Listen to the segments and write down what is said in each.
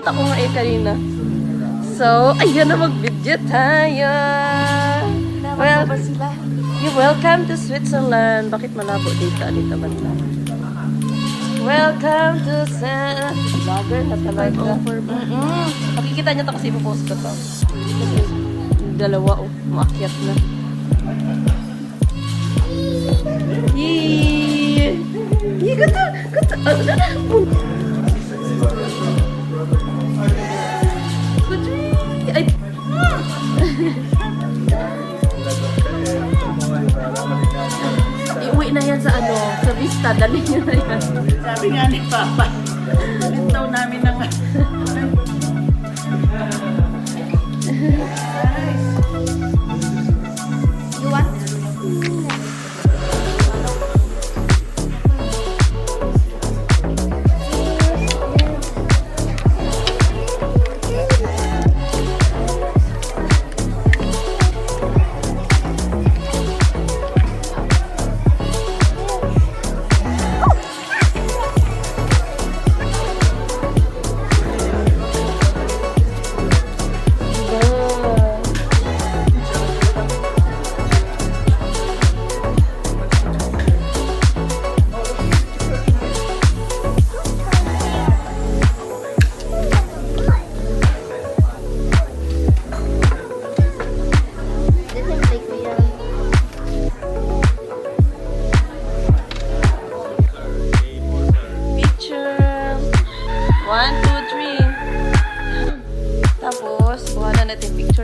nakalimutan ko nga kanina. So, ayan na mag-video tayo. Well, you're welcome to Switzerland. Bakit malabo dito? Dito ba ito? Welcome to vlogger na talaga. Makikita niyo ito kasi ipopost ko to. Kasi dalawa, maakyat na. Yee! Yee, ganda! Ganda! Ay! Iuwi na yan sa sa Vista. Dali niyo na yan. Sabi nga ni Papa, daw namin ng... You want?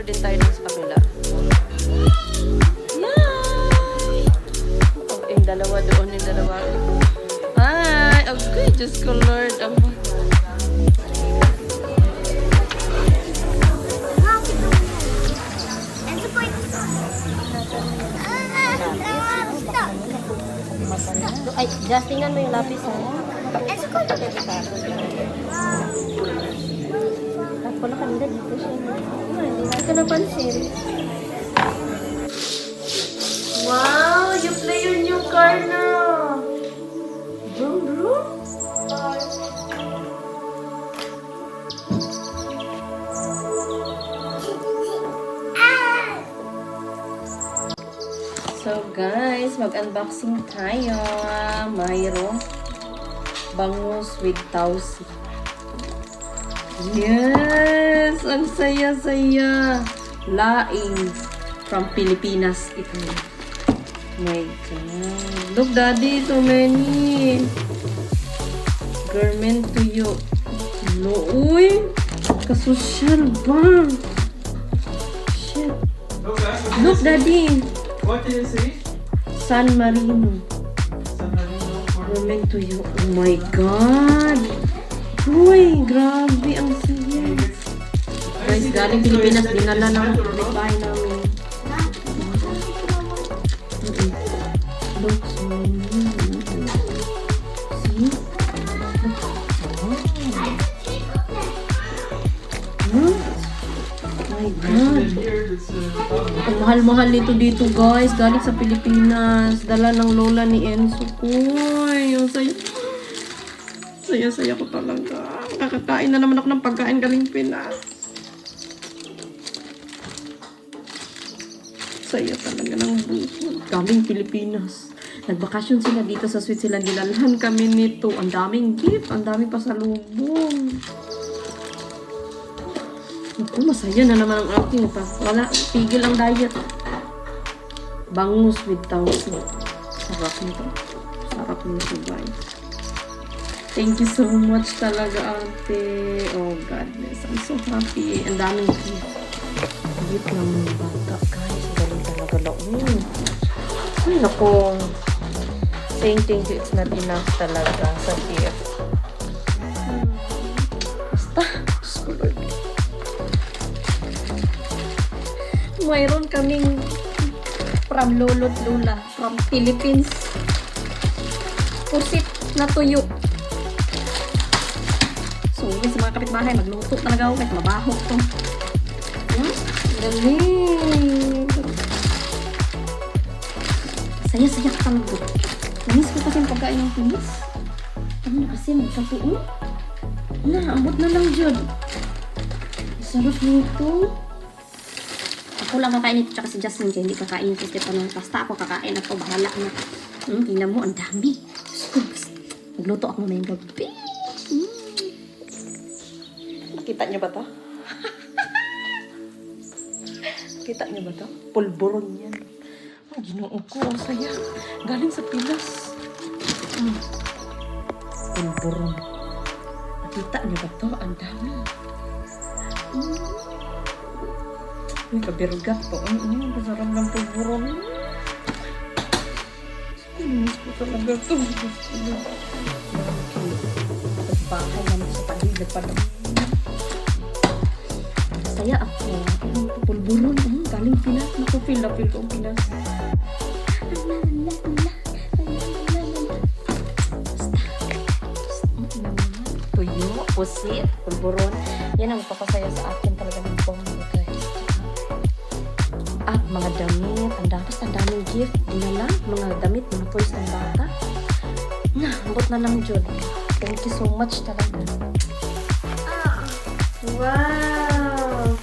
Din tayo dun sa kabila. Yay! Oh, yung dalawa doon, yung dalawa. Ay, okay, Diyos ko Lord. Ay, just tingnan mo yung lapis ha. Wala kanina dito siya. Hindi ka napansin. Wow! You play your new car now! Vroom, vroom! So guys, mag-unboxing tayo. Mayroong bangus with tausi. Yes! Ang saya-saya! Laing from Pilipinas ito. My God! Look, Daddy! So many! Garment to you. No, uy! Kasosyal ba? Shit! Look, Daddy! What did you say? San Marino. San Marino. Garment to you. Oh my God! Uy, grabe ang saya. Guys, galing Pilipinas, dinala ng bahay namin. Look, so see? My God. Ang mahal-mahal nito dito, guys. Galing sa Pilipinas. Dala ng lola ni Enzo. Uy, yung saya. Saya-saya ko talaga. Kakakain na naman ako ng pagkain galing Pinas. Saya talaga ng buhay. Kaming Pilipinas. Nagbakasyon sila dito sa Switzerland. Dinalhan kami nito. Ang daming gift. Ang daming pasalubong. Naku, masaya na naman ang aking pa. Wala, pigil ang diet. Bangus with tausi. Sarap nito. Sarap nito, guys. Thank you so much talaga, ate. Oh, goodness. I'm so happy. Ang daming gift. Gift ng mga bata, guys. Galing talaga laon. Ay, naku. Saying thank you, it's not enough talaga sa gift. Basta. Mayroon kaming from lolo't lola. From Philippines. Pusit na tuyo. Suwi sa mga kapitbahay, magluto talaga ako kahit mabaho to. Galing! Saya-saya ka talaga. Namis ko kasi yung pagkain ng Pinas. Ano na kasi magkatuon? Na, ambot na lang dyan. Sarap nito. Ako lang kakain ito, tsaka si Jasmine, kaya hindi kakain si Stefano. Basta ako kakain ako, bahala na. Tingnan mo, ang dami. Diyos ko, nagluto ako mamayang gabi. Kita niyo ba to? Kita niyo ba to? Pulburon yan. Ang ginoo ko, ang saya. Galing sa Pilas. Pulburon. Nakita niyo ba to? Ang dami. Uy, kabirgat to. Ang masarap ng pulburon. Miss ko talaga to. Bahay naman sa paligid pa lang. Saya ako. Pulburon. Galing Pinas. Naku, feel ko ang Pinas. Tuyo, pusit, pulburon. Yan ang papasaya sa akin talaga ng bomba, guys. At mga damit. Ang daming gift. Dinala. Mga damit, mga toys ng bata. Ambot na lang dyan. Thank you so much talaga. Wow!